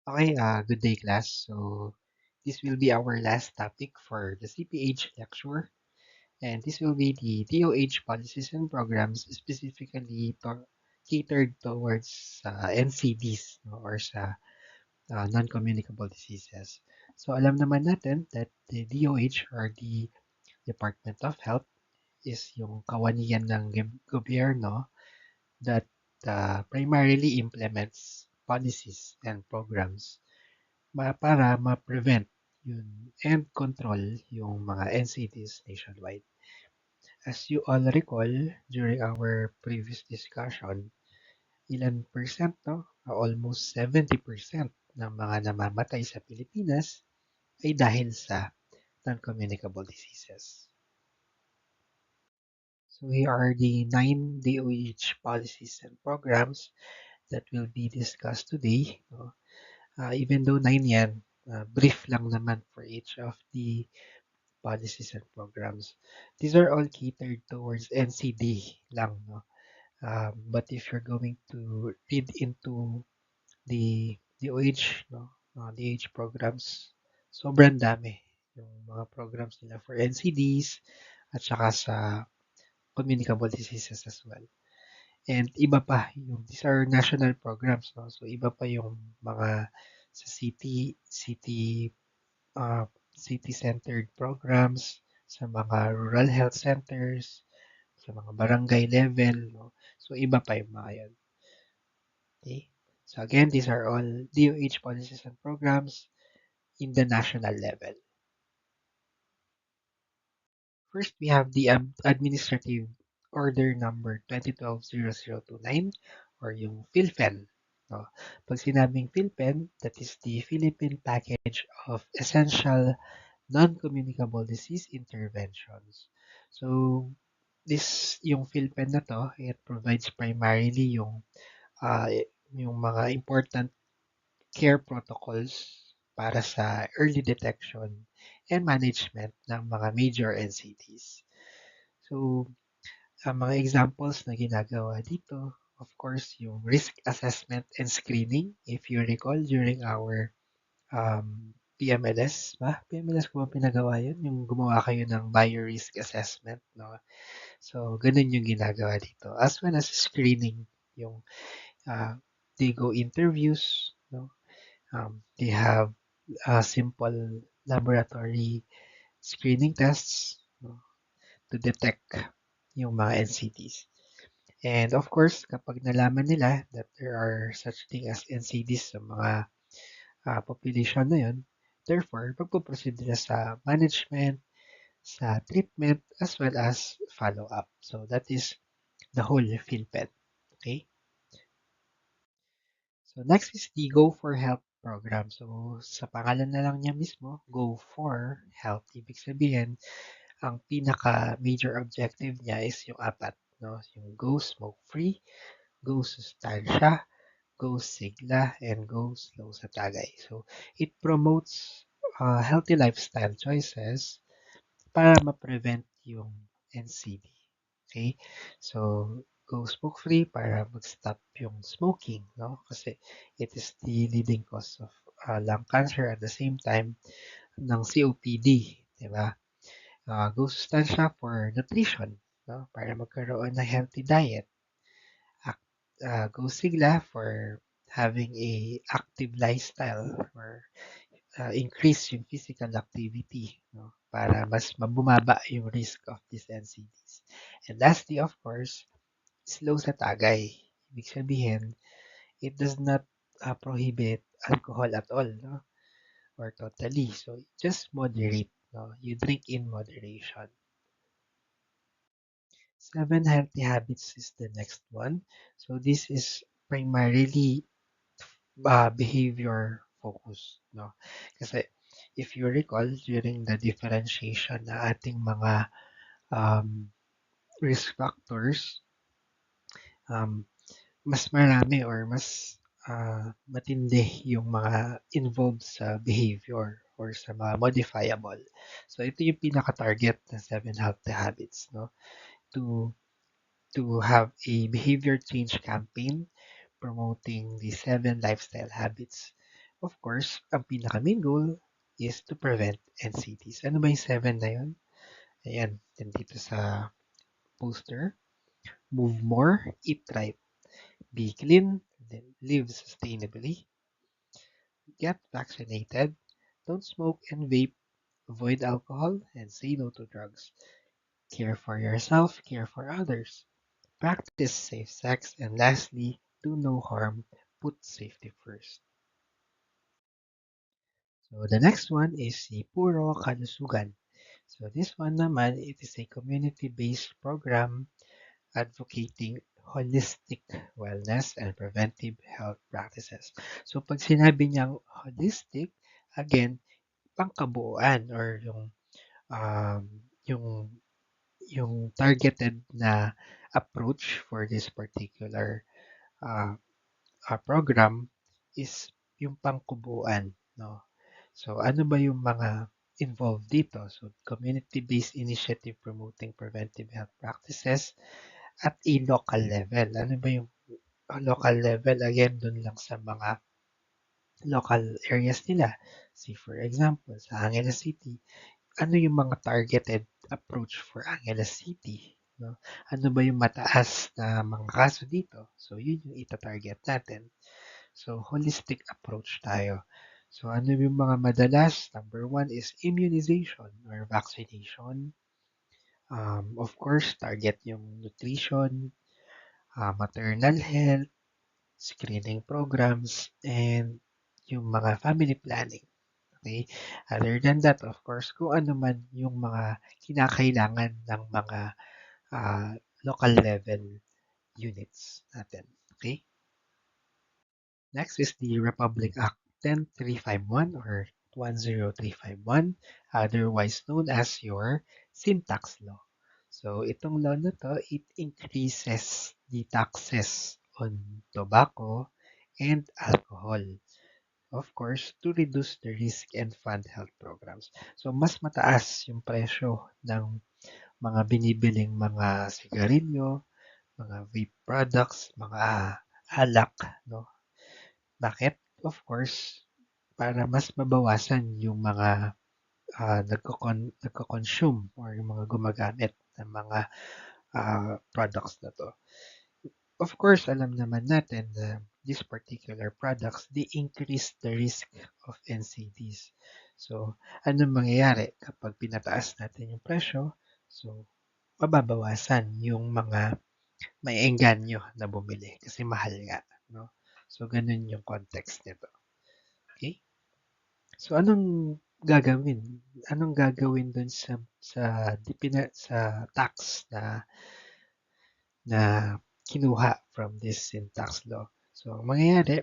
Okay, good day, class. So, this will be our last topic for the CPH lecture, and this will be the DOH policies and programs specifically catered towards NCDs, no, or sa non-communicable diseases. So, alam naman natin that the DOH or the Department of Health is yung kawaniyan ng gobyerno that primarily implements policies and programs para ma-prevent yun and control yung mga NCDs nationwide. As you all recall, during our previous discussion, ilan percent, no? Almost 70% ng mga namamatay sa Pilipinas ay dahil sa non-communicable diseases. So here are the 9 DOH policies and programs that will be discussed today. No? Even though 9 yan, brief lang naman for each of the policies and programs. These are all catered towards NCD lang, no? But if you're going to read into the OH, no, the OH programs, sobrang dami yung mga programs nila for NCDs at saka sa communicable diseases as well. And iba pa, these are national programs, no? So iba pa yung mga sa uh, city-centered programs, sa mga rural health centers, sa mga barangay level, no? So, iba pa yung mga yun. Okay? So, again, these are all DOH policies and programs in the national level. First, we have the Administrative Order number 2012-0029 or yung PhilPhen. No? Pag sinabing PhilPhen, that is the Philippine Package of Essential Non-Communicable Disease Interventions. So, yung PhilPhen na to, it provides primarily uh, yung mga important care protocols para sa early detection and management ng mga major NCDs. So, ang mga examples na ginagawa dito, of course, yung risk assessment and screening. If you recall, during our PMLS ba? PMLS ko ba pinagawa yun? Yung gumawa kayo ng bio-risk assessment, no? So, ganun yung ginagawa dito. As well as screening, yung they go interviews, no? They have simple laboratory screening tests, no? To detect yung mga NCDs. And of course, kapag nalaman nila that there are such thing as NCDs sa mga population na yun. Therefore, magpo-proceed nila sa management, sa treatment, as well as follow-up. So, that is the whole PhilPed. Okay? So, next is the Go for Health program. So, sa pangalan na lang niya mismo, Go for Health. Ibig sabihin, ang pinaka-major objective niya is yung apat. No? Yung Go Smoke-Free, Go Sustansya, Go Sigla, and Go Slow sa Tagay. So, it promotes healthy lifestyle choices para ma-prevent yung NCD. Okay? So, go smoke-free para mag-stop yung smoking, no? Kasi it is the leading cause of lung cancer at the same time ng COPD, di ba? Go sustansya for nutrition, no? Para magkaroon ng healthy diet. Go sigla for having a active lifestyle or increase yung physical activity, no? Para mas mabumaba yung risk of these NCDs. And lastly, of course, slow sa tagay. Ibig sabihin, it does not prohibit alcohol at all, no? Or totally. So, just moderate, no? You drink in moderation. 7 healthy habits is the next one. So, this is primarily behavior focus, no? Kasi if you recall during the differentiation na ating mga um, risk factors, um, mas marami or mas matindi yung mga involved sa behavior or sa mga modifiable. So ito yung pinaka-target ng 7 healthy habits, no? To have a behavior change campaign promoting the 7 lifestyle habits Of course, ang pinaka-main goal is to prevent NCDs. Ano ba yung 7 na yun? Ayan, nandito sa poster. Move more, eat right, be clean, then live sustainably, get vaccinated, don't smoke and vape, avoid alcohol, and say no to drugs. Care for yourself, care for others. Practice safe sex, and lastly, do no harm, put safety first. So the next one is si Puro Kalusugan. So this one naman, it is a community-based program advocating holistic wellness and preventive health practices. So pag sinabi niyang holistic, again, pangkabuuan or um, yung yung targeted na approach for this particular uh, program is yung pangkubuan, no? So ano ba yung mga involved dito? So community-based initiative promoting preventive health practices at a local level. Ano ba yung local level? Again, dun lang sa mga local areas nila. See, for example, sa Angeles City, ano yung mga targeted approach for Angeles City? No? Ano ba yung mataas na mga kaso dito? So, yun yung ita-target natin. So, holistic approach tayo. So, ano yung mga madalas? Number one is immunization or vaccination. Of course, target yung nutrition, maternal health, screening programs, and yung mga family planning. Okay? Other than that, of course, kung ano man yung mga kinakailangan ng mga uh, local level units natin. Okay? Next is the Republic Act 10351 or 10351, otherwise known as your sin tax law. So, itong law na to, it increases the taxes on tobacco and alcohol. Of course, to reduce the risk and fund health programs. So, mas mataas yung presyo ng mga binibiling mga sigarilyo, mga vape products, mga alak, no? Bakit? Of course, para mas mabawasan yung mga nagko-consume or yung mga gumagamit ng mga products na to. Of course, alam naman natin na these particular products, they increase the risk of NCDs. So, ano mangyayari kapag pinataas natin yung presyo? So, mababawasan yung mga may engganyo na bumili kasi mahal nga, no? So, ganun yung context nito. Okay? So, anong gagawin? Anong gagawin dun sa tax na kinuha from this sin tax law? So, ang mangyayari,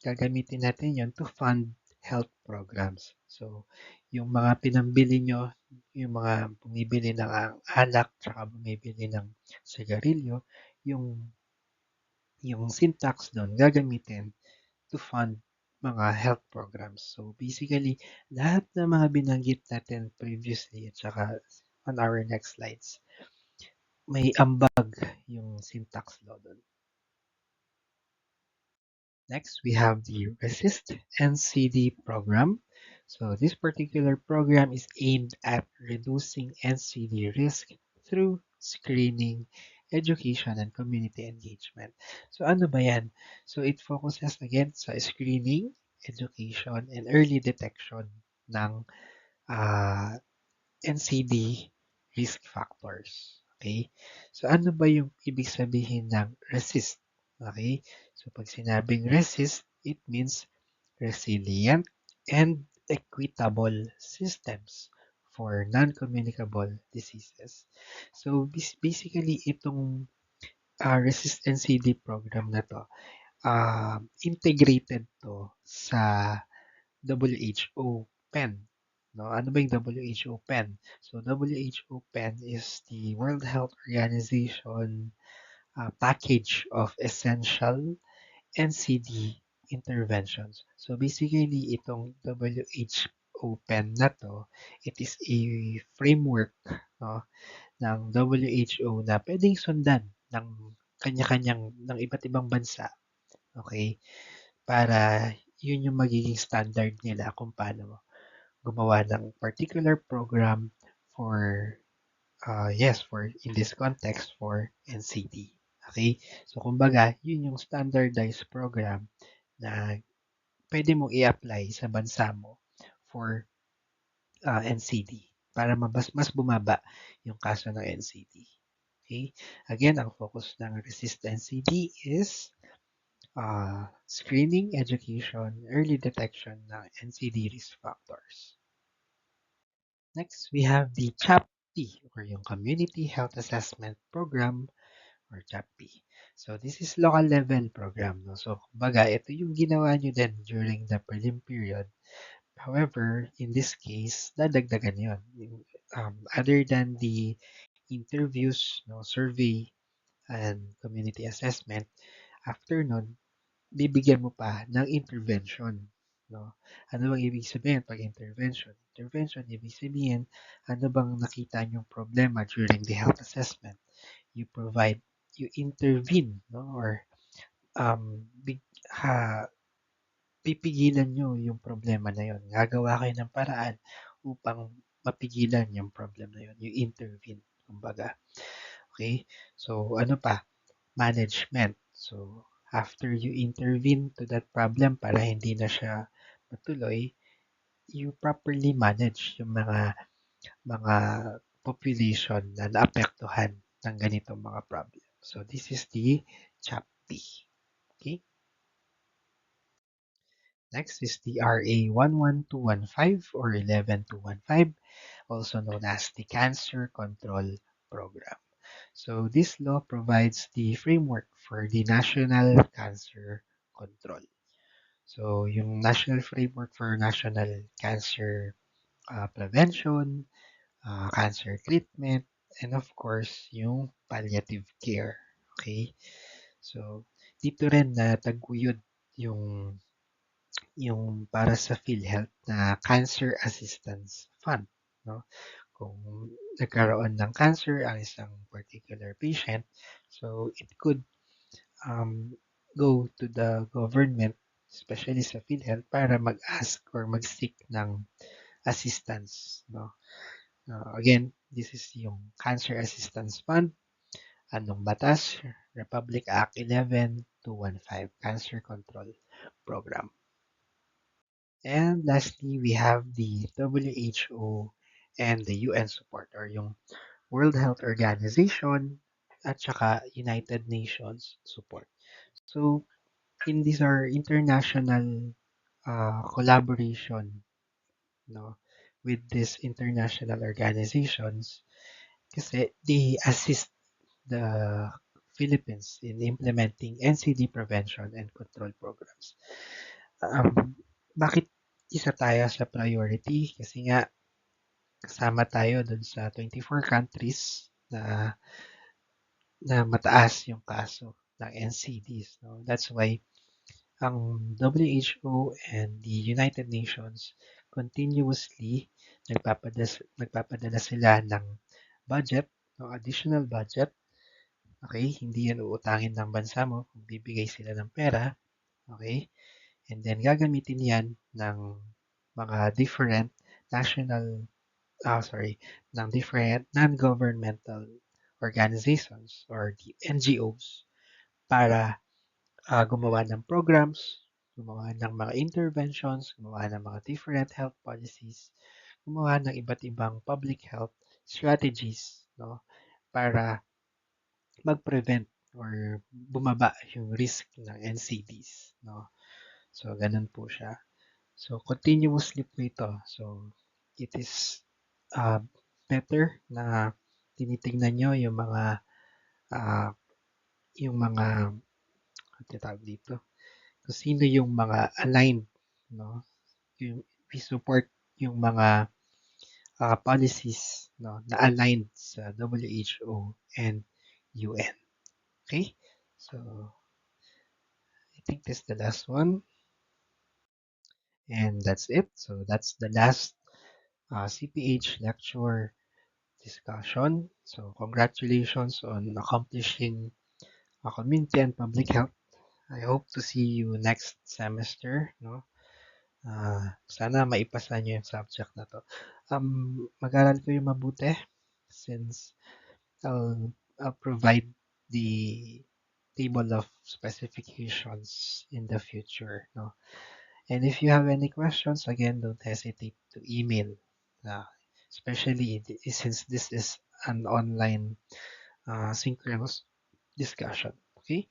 gagamitin natin yon to fund health programs. So, yung mga pinambili nyo, yung mga bumibili ng alak, tsaka bumibili ng sigarilyo, yung, yung sin tax doon gagamitin to fund mga health programs. So, basically, lahat ng mga binanggit natin previously at saka on our next slides, may ambag yung sin tax law doon. Next, we have the Resist NCD program. So this particular program is aimed at reducing NCD risk through screening, education, and community engagement. So ano ba yan? So it focuses again sa screening, education, and early detection ng NCD risk factors. Okay? So ano ba yung ibig sabihin ng resist? Okay? So pag sinabing resist, it means resilient and equitable systems for non-communicable diseases. So basically itong resist NCD program na to, integrated to sa WHO PEN. No, ano ba yung WHO PEN? So WHO PEN is the World Health Organization package of essential NCD interventions. So basically, itong WHO PEN na to, it is a framework, no, ng WHO na pwedeng sundan ng kanya-kanyang ng iba't ibang bansa, okay? Para yun yung magiging standard nila kung paano gumawa ng particular program for, yes, for in this context for NCT. Okay? So, kumbaga, yun yung standardized program na pwede mong i-apply sa bansa mo for NCD para mas bumaba yung kaso ng NCD. Okay? Again, ang focus ng Resist NCD is screening, education, early detection ng NCD risk factors. Next, we have the CHAP-P or yung Community Health Assessment Program or CHAP-P. So, this is local level program. No? So, kumbaga, ito yung ginawa nyo din during the prelim period. However, in this case, dadagdagan yun. Other than the interviews, no, survey, and community assessment, after nun, bibigyan mo pa ng intervention. No? Ano bang ibig sabihin pag intervention? Intervention, ibig sabihin, ano bang nakita niyong problema during the health assessment? You provide, you intervene, no? Or big, ha, pipigilan nyo yung problema na yun. Gagawa kayo ng paraan upang mapigilan yung problem na yun. You intervene, kumbaga. Okay? So, ano pa? Management. So, after you intervene to that problem para hindi na siya matuloy, you properly manage yung mga population na naapektuhan ng ganitong mga problem. So, this is the CHAP-P. Okay? Next is the RA 11215 or 11215, also known as the Cancer Control Program. So this law provides the framework for the National Cancer Control. So yung National Framework for National Cancer Prevention, Cancer Treatment, and of course, yung palliative care. Okay? So dito rin na taguyod yung para sa PhilHealth na Cancer Assistance Fund, no? Kung nagkaroon ng cancer ang isang particular patient, so it could go to the government, especially sa PhilHealth, para mag-ask or mag-seek ng assistance, no? Again, this is yung Cancer Assistance Fund. Anong batas? Republic Act 11215, Cancer Control Program. And lastly, we have the WHO and the UN support or yung World Health Organization at saka United Nations support. So, in these are international collaboration, no, with these international organizations kasi they assist the Philippines in implementing NCD prevention and control programs. Bakit isa tayo sa priority? Kasi nga, kasama tayo dun sa 24 countries na mataas yung kaso ng NCDs. No? That's why ang WHO and the United Nations continuously nagpapadala sila ng budget, no, additional budget. Okay, hindi yan uutangin ng bansa mo, bibigay sila ng pera. Okay, and then gagamitin yan ng mga different national, ng different non-governmental organizations or the NGOs para gumawa ng programs, gumawa ng mga interventions, gumawa ng mga different health policies, gumawa ng iba't ibang public health strategies, no, para mag-prevent or bumaba yung risk ng NCDs, no. So ganun po siya. So continuously po ito. So it is better na tinitingnan nyo uh, yung mga tawag dito, kung sino yung mga aligned, no? Yung, we support yung mga policies, no, na aligned sa WHO and UN. Okay? So, I think this is the last one. And that's it. So, that's the last CPH lecture discussion. So, congratulations on accomplishing community and public health I hope to see you next semester, no? Sana maipasa niyo yung subject na to. Mag-aral kayo mabuti since I'll provide the table of specifications in the future, no? And if you have any questions, again, don't hesitate to email, uh, especially since this is an online synchronous discussion. Okay?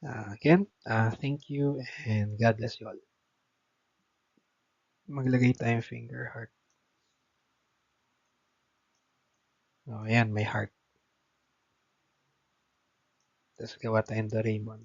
Again, thank you and God bless you all. Maglagay tayong finger heart. Oh, ayan, may heart. Tapos gawa tayong Doraemon.